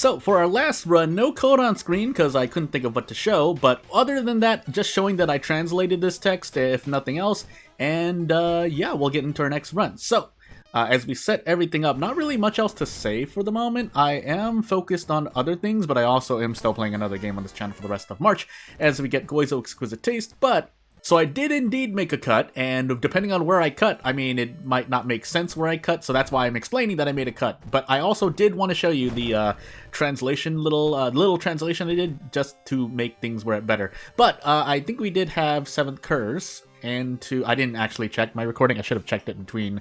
So for our last run, no code on screen because I couldn't think of what to show, but other than that, just showing that I translated this text, if nothing else, and yeah, we'll get into our next run. So, as we set everything up, not really much else to say for the moment. I am focused on other things, but I also am still playing another game on this channel for the rest of March as we get Goizo Exquisite Taste, but so I did indeed make a cut, and depending on where I cut, I mean, it might not make sense where I cut, so that's why I'm explaining that I made a cut. But I also did want to show you the translation, little translation I did, just to make things better. But I think we did have 7th Curse, and I didn't actually check my recording. I should have checked it between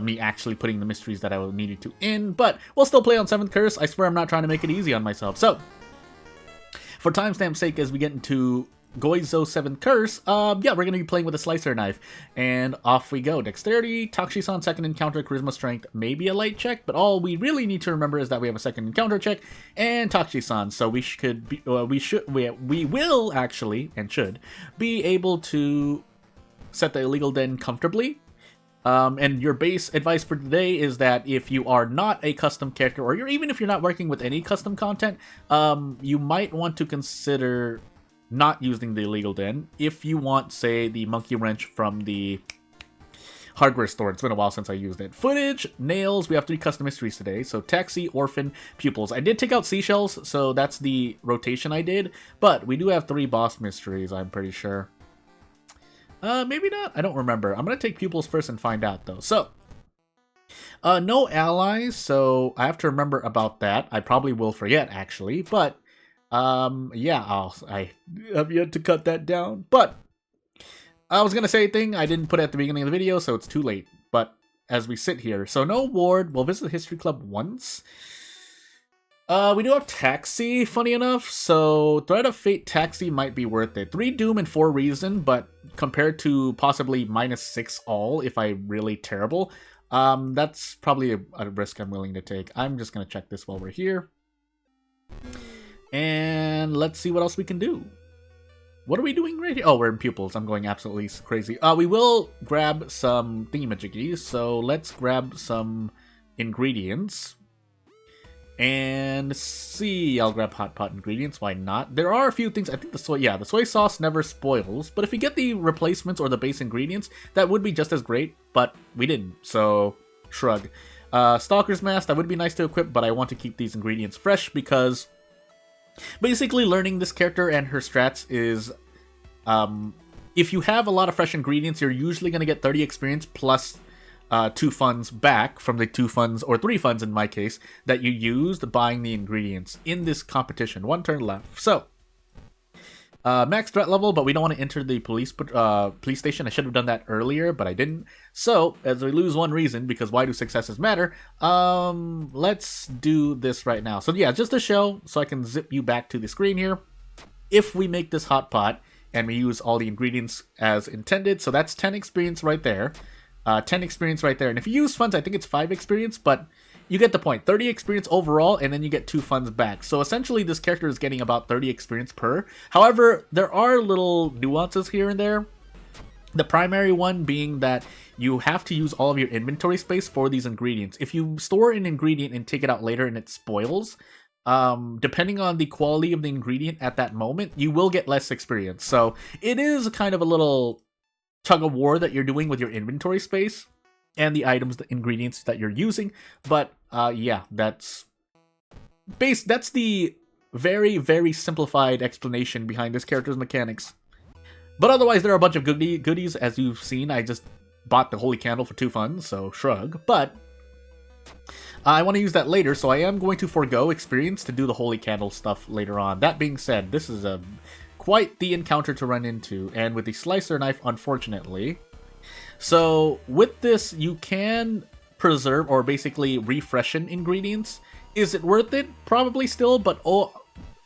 me actually putting the mysteries that I needed to in, but we'll still play on 7th Curse. I swear I'm not trying to make it easy on myself. So, for timestamp's sake, as we get into Goizo 7th Curse, yeah, we're going to be playing with a slicer knife, and off we go. Dexterity, Takshisan second encounter, Charisma Strength, maybe a light check, but all we really need to remember is that we have a second encounter check, and Takshisan, so we will actually, and should, be able to set the illegal den comfortably. And your base advice for today is that if you are not a custom character, or even if you're not working with any custom content, you might want to consider not using the illegal den if you want, say, the monkey wrench from the hardware store. It's been a while since I used it. Footage, nails, we have 3 custom mysteries today. So taxi, orphan, pupils. I did take out seashells, so that's the rotation I did, but we do have 3 boss mysteries, I'm pretty sure. Maybe not, I don't remember. I'm gonna take pupils first and find out though. So no allies, so I have to remember about that. I probably will forget actually, but yeah, I have yet to cut that down, but I was gonna say a thing I didn't put at the beginning of the video, so it's too late. But as we sit here, so no ward, we'll visit the history club once. We do have taxi, funny enough, so Threat of Fate taxi might be worth it. 3 doom and 4 reason, but compared to possibly -6 all if I'm really terrible, that's probably a risk I'm willing to take. I'm just gonna check this while we're here. And let's see what else we can do. What are we doing right here? Oh, we're in pupils. I'm going absolutely crazy. We will grab some thingamajiggies, so let's grab some ingredients. And see, I'll grab hot pot ingredients, why not? There are a few things, I think the soy sauce never spoils, but if we get the replacements or the base ingredients, that would be just as great, but we didn't, so shrug. Stalker's Mask, that would be nice to equip, but I want to keep these ingredients fresh because basically learning this character and her strats is, if you have a lot of fresh ingredients, you're usually going to get 30 experience plus 2 funds back from the 2 funds, or 3 funds in my case, that you used buying the ingredients in this competition. 1 turn left. So, max threat level, but we don't want to enter the police station. I should have done that earlier, but I didn't. So, as we lose 1 reason, because why do successes matter, let's do this right now. So yeah, just to show, so I can zip you back to the screen here. If we make this hot pot, and we use all the ingredients as intended, so that's 10 experience right there. 10 experience right there. And if you use funds, I think it's 5 experience, but you get the point. 30 experience overall, and then you get 2 funds back. So essentially, this character is getting about 30 experience per. However, there are little nuances here and there. The primary one being that you have to use all of your inventory space for these ingredients. If you store an ingredient and take it out later and it spoils, depending on the quality of the ingredient at that moment, you will get less experience. So it is kind of a little tug of war that you're doing with your inventory space and the items, the ingredients that you're using. But yeah, that's the very, very simplified explanation behind this character's mechanics. But otherwise, there are a bunch of goodies, as you've seen. I just bought the Holy Candle for 2 funds, so shrug. But I want to use that later, so I am going to forego experience to do the Holy Candle stuff later on. That being said, this is quite the encounter to run into, and with the slicer knife, unfortunately. So with this, you can preserve or basically refreshen ingredients. Is it worth it? Probably still, but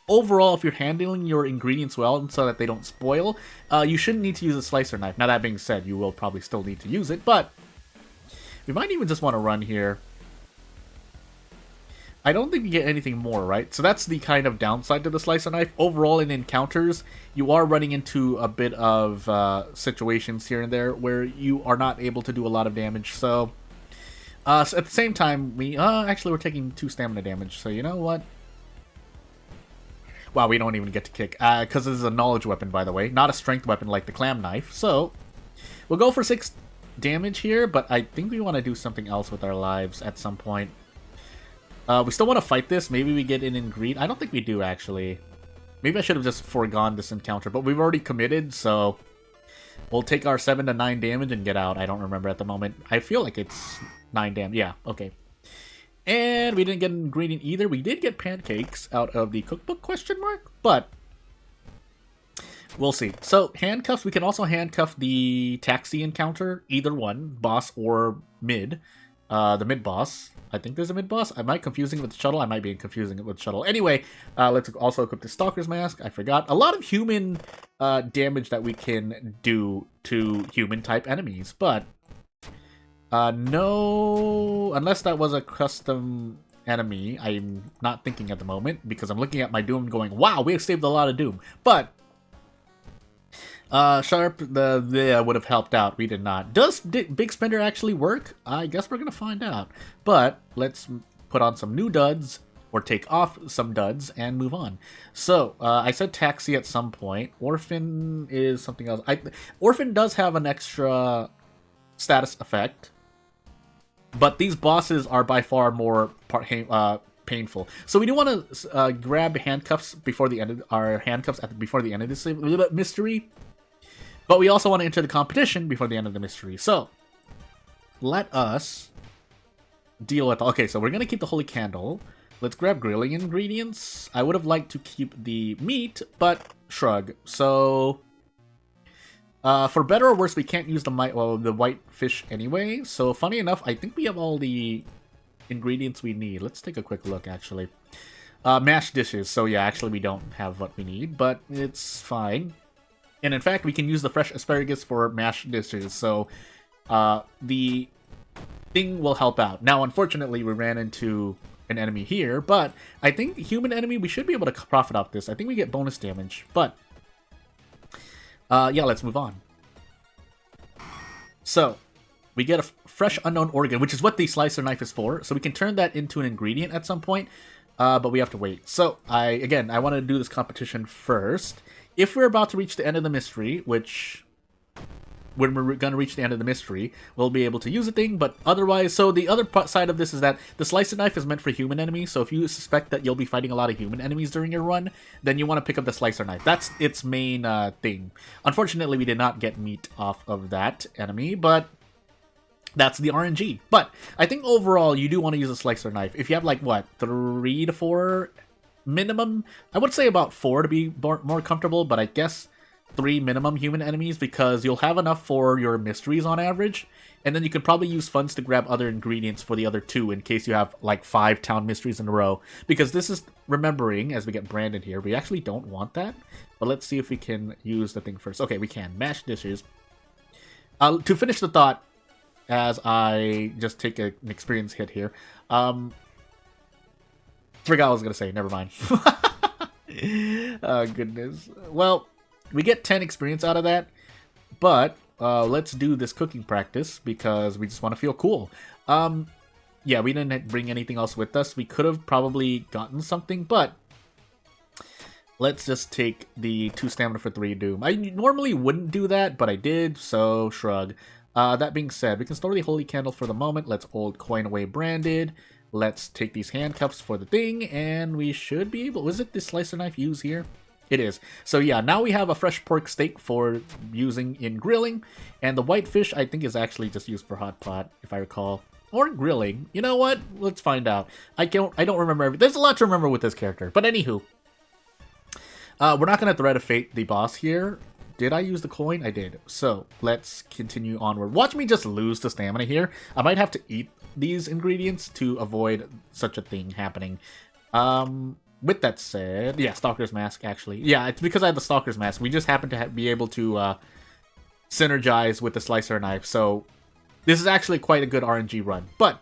overall, if you're handling your ingredients well so that they don't spoil, you shouldn't need to use a slicer knife. Now that being said, you will probably still need to use it, but we might even just want to run here. I don't think you get anything more, right? So that's the kind of downside to the slicer knife. Overall, in encounters, you are running into a bit of situations here and there where you are not able to do a lot of damage. So, at the same time, actually we're taking 2 stamina damage. So you know what? Wow, we don't even get to kick. Because this is a knowledge weapon, by the way. Not a strength weapon like the clam knife. So, we'll go for 6 damage here, but I think we want to do something else with our lives at some point. We still want to fight this. Maybe we get in greed. I don't think we do, actually. Maybe I should have just foregone this encounter, but we've already committed, so we'll take our 7 to 9 damage and get out. I don't remember at the moment. I feel like it's 9 damage. Yeah, okay. And we didn't get an ingredient either. We did get pancakes out of the cookbook, question mark, but we'll see. So, handcuffs. We can also handcuff the taxi encounter, either one, boss or mid. The mid boss. I think there's a mid boss. Am I confusing it with the shuttle? I might be confusing it with shuttle. Anyway, let's also equip the Stalker's Mask. I forgot. A lot of human damage that we can do to human type enemies, but no, unless that was a custom enemy. I'm not thinking at the moment because I'm looking at my Doom going, wow, we have saved a lot of Doom. But Sharp, the would have helped out. We did not. Does Big Spender actually work? I guess we're gonna find out. But let's put on some new duds, or take off some duds, and move on. So, I said taxi at some point. Orphan is something else. Orphan does have an extra status effect, but these bosses are by far more painful. So we do want to grab handcuffs before the end of our before the end of this mystery. But we also want to enter the competition before the end of the mystery. So, let us deal with... Okay, so we're going to keep the Holy Candle. Let's grab grilling ingredients. I would have liked to keep the meat, but shrug. So, for better or worse, we can't use the white fish anyway. So, funny enough, I think we have all the ingredients we need. Let's take a quick look, actually. Mashed dishes. So, yeah, actually, we don't have what we need, but it's fine. And in fact, we can use the fresh asparagus for mashed dishes, so the thing will help out. Now, unfortunately, we ran into an enemy here, but I think human enemy, we should be able to profit off this. I think we get bonus damage, but yeah, let's move on. So, we get a fresh unknown organ, which is what the slicer knife is for, so we can turn that into an ingredient at some point, but we have to wait. So, I want to do this competition first. If we're about to reach the end of the mystery, which, when we're going to reach the end of the mystery, we'll be able to use the thing, but otherwise, so the other side of this is that the slicer knife is meant for human enemies, so if you suspect that you'll be fighting a lot of human enemies during your run, then you want to pick up the slicer knife. That's its main thing. Unfortunately, we did not get meat off of that enemy, but that's the RNG. But I think overall, you do want to use a slicer knife. If you have, like, what, 3 to 4... minimum, I would say about 4 to be more comfortable, but I guess 3 minimum human enemies, because you'll have enough for your mysteries on average, and then you could probably use funds to grab other ingredients for the other 2 in case you have like 5 town mysteries in a row, because this is, remembering as we get Brandon here, we actually don't want that, but let's see if we can use the thing first. Okay, we can. Mashed dishes. To finish the thought, as I just take an experience hit here, forgot what I was going to say. Never mind. Oh, goodness. Well, we get 10 experience out of that, but let's do this cooking practice because we just want to feel cool. Yeah, we didn't bring anything else with us. We could have probably gotten something, but let's just take the 2 stamina for 3 doom. I normally wouldn't do that, but I did, so shrug. That being said, we can store the Holy Candle for the moment. Let's old coin away branded. Let's take these handcuffs for the thing, and we should be able... Was it the slicer knife used here? It is. So yeah, now we have a fresh pork steak for using in grilling, and the white fish I think is actually just used for hot pot, if I recall. Or grilling. You know what? Let's find out. I don't remember. There's a lot to remember with this character. But anywho, we're not going to thread of fate the boss here. Did I use the coin? I did. So let's continue onward. Watch me just lose the stamina here. I might have to eat these ingredients to avoid such a thing happening. With that said, yeah, Stalker's Mask, actually. Yeah, it's because I had the Stalker's Mask. We just happen to be able to synergize with the slicer knife, so this is actually quite a good RNG run. But,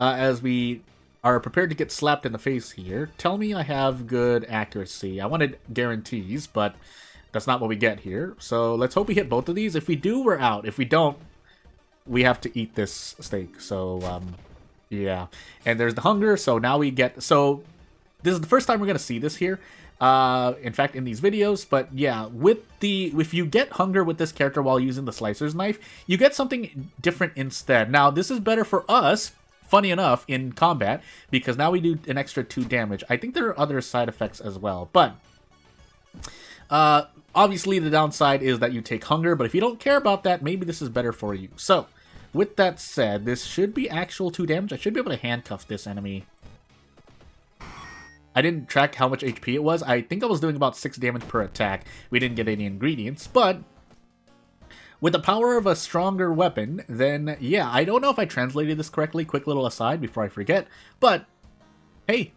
as we are prepared to get slapped in the face here, tell me I have good accuracy. I wanted guarantees, but that's not what we get here. So let's hope we hit both of these. If we do, we're out. If we don't, we have to eat this steak. So, yeah. And there's the hunger, so now we get... So, this is the first time we're going to see this here. In fact, in these videos. But yeah, if you get hunger with this character while using the slicer's knife, you get something different instead. Now, this is better for us, funny enough, in combat, because now we do an extra 2 damage. I think there are other side effects as well, but obviously the downside is that you take hunger, but if you don't care about that, maybe this is better for you. So, with that said, this should be actual 2 damage. I should be able to handcuff this enemy. I didn't track how much HP it was. I think I was doing about 6 damage per attack. We didn't get any ingredients, but with the power of a stronger weapon, then yeah, I don't know if I translated this correctly. Quick little aside before I forget, but hey,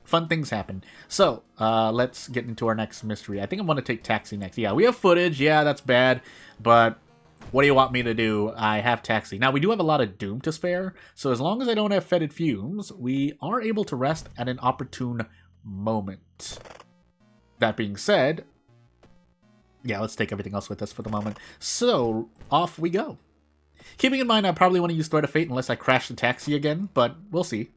fun things happen. So, let's get into our next mystery. I think I'm going to take Taxi next. Yeah, we have footage. Yeah, that's bad, but what do you want me to do? I have Taxi. Now, we do have a lot of Doom to spare, so as long as I don't have Fetid Fumes, we are able to rest at an opportune moment. That being said, yeah, let's take everything else with us for the moment. So, off we go. Keeping in mind, I probably want to use Thread of Fate unless I crash the Taxi again, but we'll see.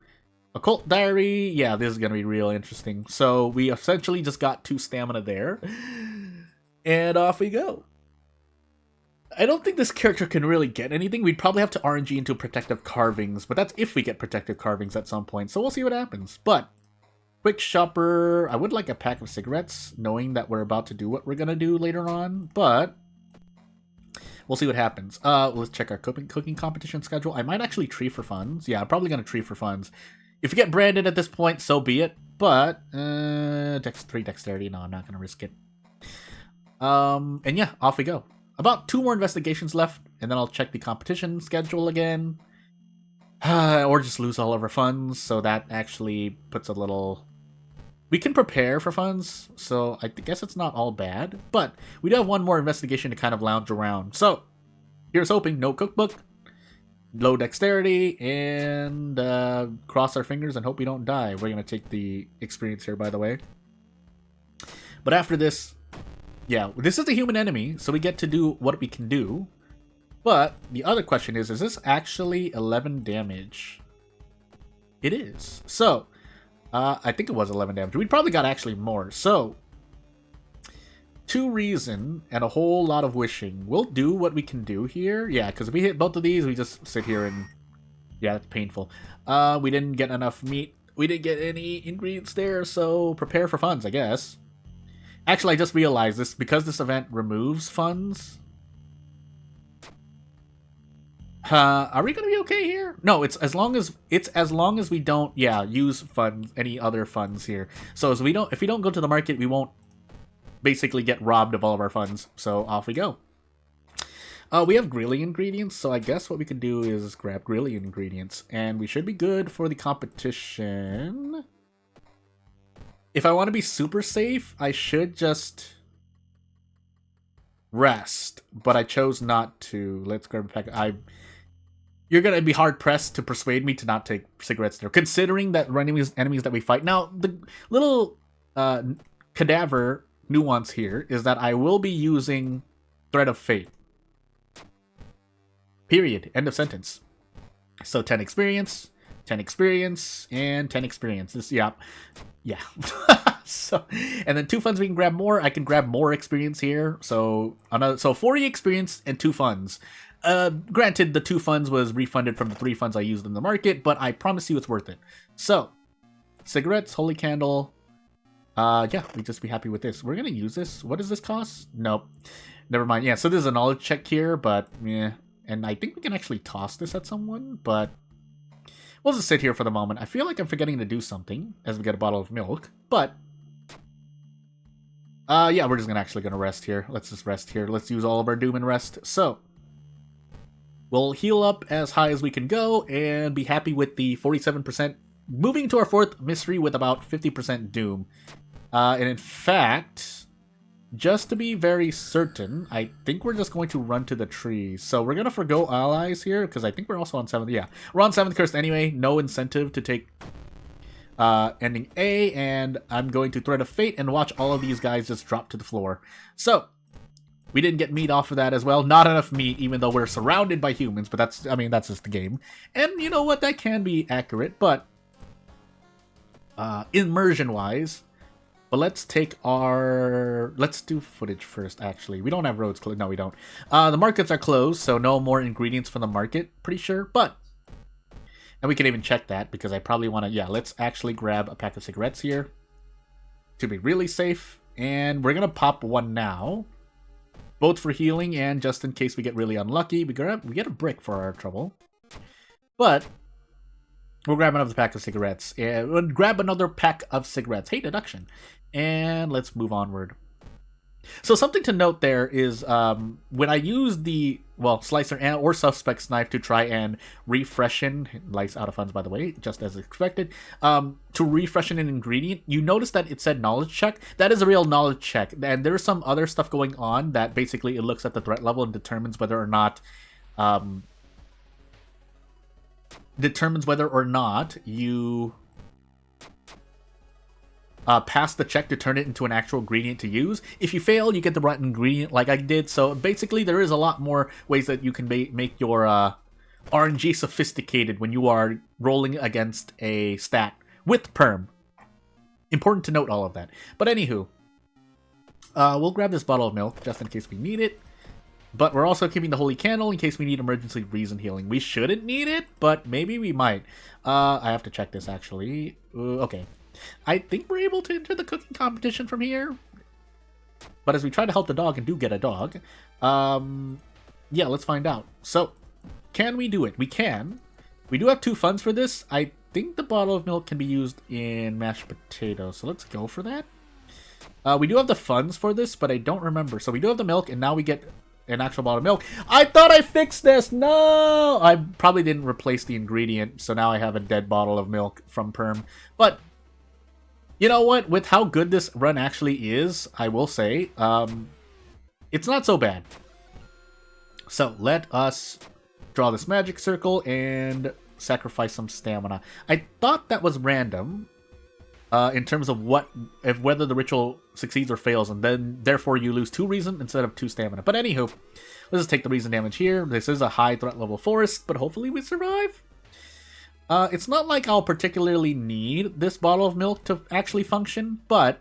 Occult Diary, yeah, this is going to be real interesting. So, we essentially just got 2 stamina there, and off we go. I don't think this character can really get anything. We'd probably have to RNG into Protective Carvings, but that's if we get Protective Carvings at some point, so we'll see what happens. But, quick shopper, I would like a pack of cigarettes, knowing that we're about to do what we're going to do later on, but we'll see what happens. Let's check our cooking competition schedule. I might actually tree for funds. Yeah, I'm probably going to tree for funds. If you get branded at this point, so be it, but 3 dexterity, no, I'm not going to risk it. And yeah, off we go. About 2 more investigations left, and then I'll check the competition schedule again. Or just lose all of our funds, so that actually puts a little... We can prepare for funds, so I guess it's not all bad. But we do have 1 more investigation to kind of lounge around. So, here's hoping. No cookbook, low dexterity, and cross our fingers and hope we don't die. We're going to take the experience here, by the way. But after this... Yeah, this is a human enemy, so we get to do what we can do. But the other question is this actually 11 damage? It is. So, I think it was 11 damage. We probably got actually more. So, 2 reason and a whole lot of wishing. We'll do what we can do here. Yeah, because if we hit both of these, we just sit here and... Yeah, that's painful. We didn't get enough meat. We didn't get any ingredients there, so prepare for funds, I guess. Actually, I just realized this, because this event removes funds. Are we gonna be okay here? No, it's as long as we don't, yeah, use funds, any other funds here. So if we don't go to the market, we won't basically get robbed of all of our funds. So off we go. We have grilling ingredients, so I guess what we can do is grab grilling ingredients, and we should be good for the competition. If I want to be super safe, I should just rest, but I chose not to. Let's grab a pack. You're going to be hard-pressed to persuade me to not take cigarettes there, considering that enemies that we fight. Now, the little cadaver nuance here is that I will be using Thread of Fate. Period. End of sentence. So 10 experience, 10 experience, and 10 experience. This, yeah. So, and then 2 funds we can grab more. I can grab more experience here. So 40 experience and 2 funds. Granted, the 2 funds was refunded from the 3 funds I used in the market, but I promise you it's worth it. So, cigarettes, holy candle. Yeah, we just be happy with this. We're gonna use this. What does this cost? Nope. Never mind. Yeah, so there's a knowledge check here, but yeah. And I think we can actually toss this at someone, but we'll just sit here for the moment. I feel like I'm forgetting to do something as we get a bottle of milk, but yeah, we're just actually gonna rest here. Let's just rest here. Let's use all of our doom and rest. So we'll heal up as high as we can go and be happy with the 47%. Moving to our 4th mystery with about 50% doom. And in fact, just to be very certain, I think we're just going to run to the trees. So we're going to forgo allies here, because I think we're also on 7th. Yeah, we're on 7th curse anyway. No incentive to take ending A, and I'm going to Thread of Fate and watch all of these guys just drop to the floor. So, we didn't get meat off of that as well. Not enough meat, even though we're surrounded by humans, but that's just the game. And you know what? That can be accurate, but immersion-wise. But let's do footage first, actually. We don't have roads closed. No, we don't. The markets are closed, so no more ingredients from the market, pretty sure. But, and we can even check that, because I probably want to, yeah, let's actually grab a pack of cigarettes here to be really safe. And we're going to pop one now, both for healing and just in case we get really unlucky. We get a brick for our trouble. But we'll grab another pack of cigarettes. And we'll grab another pack of cigarettes. Hey, deduction. And let's move onward. So something to note there is when I use the, well, slicer and or suspect's knife to try and refreshen, lights out of funds by the way, just as expected, to refreshen an ingredient, you notice that it said knowledge check. That is a real knowledge check. And there's some other stuff going on that basically it looks at the threat level and determines whether or not you pass the check to turn it into an actual ingredient to use. If you fail, you get the right ingredient like I did. So basically, there is a lot more ways that you can make your RNG sophisticated when you are rolling against a stat with PERM. Important to note all of that. But anywho, we'll grab this bottle of milk just in case we need it. But we're also keeping the holy candle in case we need emergency reason healing. We shouldn't need it, but maybe we might. I have to check this actually. Okay. I think we're able to enter the cooking competition from here. But as we try to help the dog and do get a dog, yeah, let's find out. So, can we do it? We can. We do have 2 funds for this. I think the bottle of milk can be used in mashed potatoes. So let's go for that. We do have the funds for this, but I don't remember. So we do have the milk, and now we get an actual bottle of milk. I thought I fixed this! No! I probably didn't replace the ingredient, so now I have a dead bottle of milk from PERM. But you know what? With how good this run actually is, I will say, it's not so bad. So, let us draw this magic circle and sacrifice some stamina. I thought that was random, in terms of whether the ritual succeeds or fails, and then, therefore, you lose 2 reason instead of 2 stamina. But anywho, let's just take the reason damage here. This is a high threat level forest, but hopefully we survive. It's not like I'll particularly need this bottle of milk to actually function, but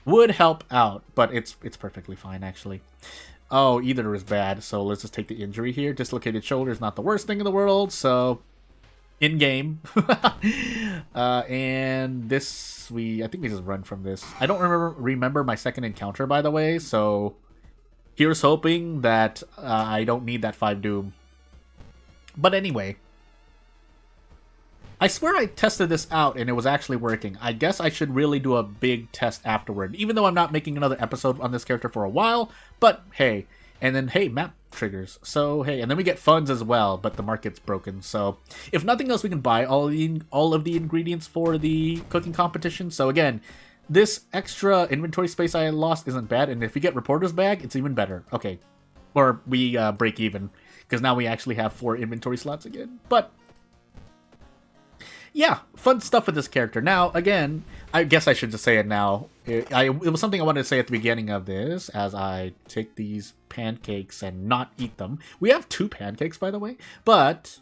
would help out. But it's perfectly fine, actually. Oh, either is bad, so let's just take the injury here. Dislocated shoulder is not the worst thing in the world, so in-game. And this, I think we just run from this. I don't remember my second encounter, by the way, so here's hoping that I don't need that 5 doom. But anyway, I swear I tested this out and it was actually working. I guess I should really do a big test afterward, even though I'm not making another episode on this character for a while. But hey, and then hey, map triggers. So hey, and then we get funds as well, but the market's broken. So if nothing else, we can buy all of the ingredients for the cooking competition. So again, this extra inventory space I lost isn't bad, and if we get reporter's bag, it's even better. Okay, or we break even because now we actually have 4 inventory slots again. But yeah, fun stuff with this character. Now, again, I guess I should just say it now. It was something I wanted to say at the beginning of this, as I take these pancakes and not eat them. We have 2 pancakes, by the way, but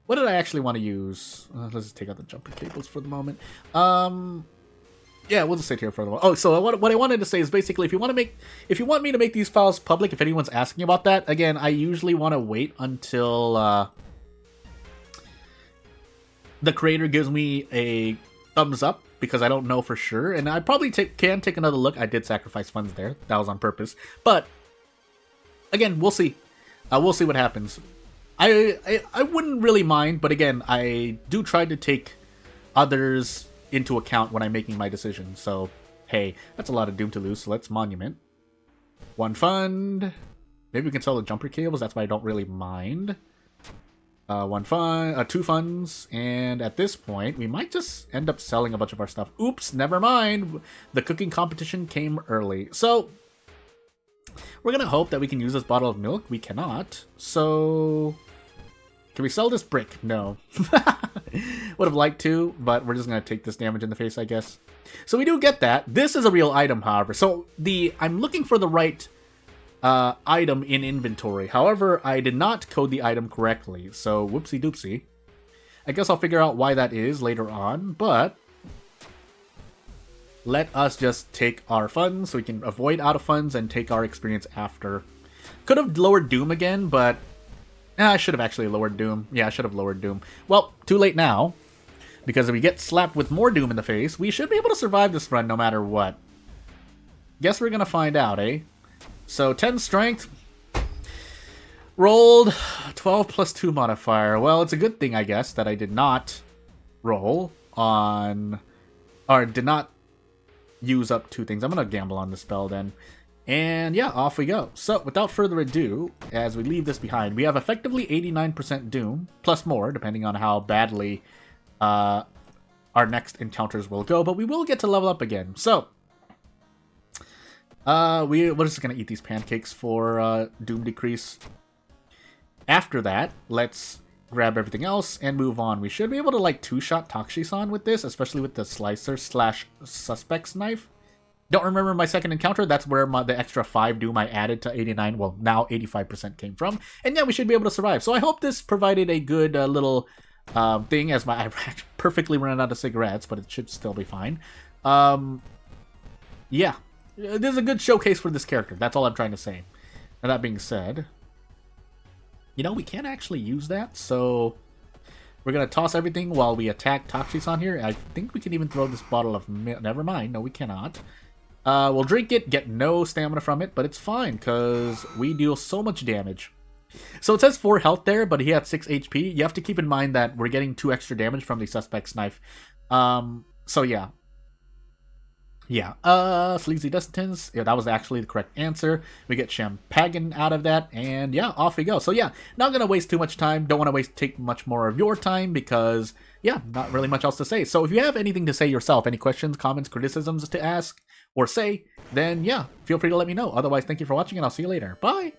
what did I actually want to use? Let's just take out the jumper cables for the moment. Yeah, we'll just sit here for a while. Oh, so what I wanted to say is basically, if you want me to make these files public, if anyone's asking about that, again, I usually want to wait until the creator gives me a thumbs up, because I don't know for sure, and I probably can take another look. I did sacrifice funds there. That was on purpose. But again, we'll see. We'll see what happens. I wouldn't really mind, but again, I do try to take others into account when I'm making my decisions. So, hey, that's a lot of doom to lose, so let's monument. 1 fund. Maybe we can sell the jumper cables, that's why I don't really mind. 1 fund, 2 funds, and at this point, we might just end up selling a bunch of our stuff. Oops, never mind. The cooking competition came early. So, we're gonna hope that we can use this bottle of milk. We cannot. So, can we sell this brick? No. Would have liked to, but we're just gonna take this damage in the face, I guess. So we do get that. This is a real item, however. So, I'm looking for the right item in inventory. However, I did not code the item correctly, so whoopsie doopsie. I guess I'll figure out why that is later on, but let us just take our funds so we can avoid out of funds and take our experience after. Could have lowered Doom again, but I should have actually lowered Doom. Yeah, I should have lowered Doom. Well, too late now, because if we get slapped with more Doom in the face, we should be able to survive this run no matter what. Guess we're gonna find out, eh? So 10 strength, rolled 12 plus 2 modifier. Well, it's a good thing, I guess, that I did not roll on, or did not use up 2 things. I'm gonna gamble on the spell then. And yeah, off we go. So without further ado, as we leave this behind, we have effectively 89% Doom, plus more, depending on how badly our next encounters will go, but we will get to level up again. So we're just gonna eat these pancakes for Doom decrease. After that, let's grab everything else and move on. We should be able to like 2-shot Takshisan with this, especially with the slicer / suspect's knife. Don't remember my second encounter. That's where the extra 5 Doom I added to 89, well, now 85% came from. And yeah, we should be able to survive. So I hope this provided a good little thing, as I perfectly ran out of cigarettes, but it should still be fine. Yeah, this is a good showcase for this character. That's all I'm trying to say. And that being said, you know, we can't actually use that, so we're going to toss everything while we attack Takshisan here. I think we can even throw this bottle of milk. Never mind. No, we cannot. We'll drink it, get no stamina from it, but it's fine because we deal so much damage. So it says 4 health there, but he had 6 HP. You have to keep in mind that we're getting 2 extra damage from the suspect's knife. So yeah. Yeah, Sleazy Distance. Yeah, that was actually the correct answer. We get Champagne out of that, and yeah, off we go. So yeah, not gonna waste too much time. Don't want to take much more of your time because, yeah, not really much else to say. So if you have anything to say yourself, any questions, comments, criticisms to ask or say, then yeah, feel free to let me know. Otherwise, thank you for watching, and I'll see you later. Bye!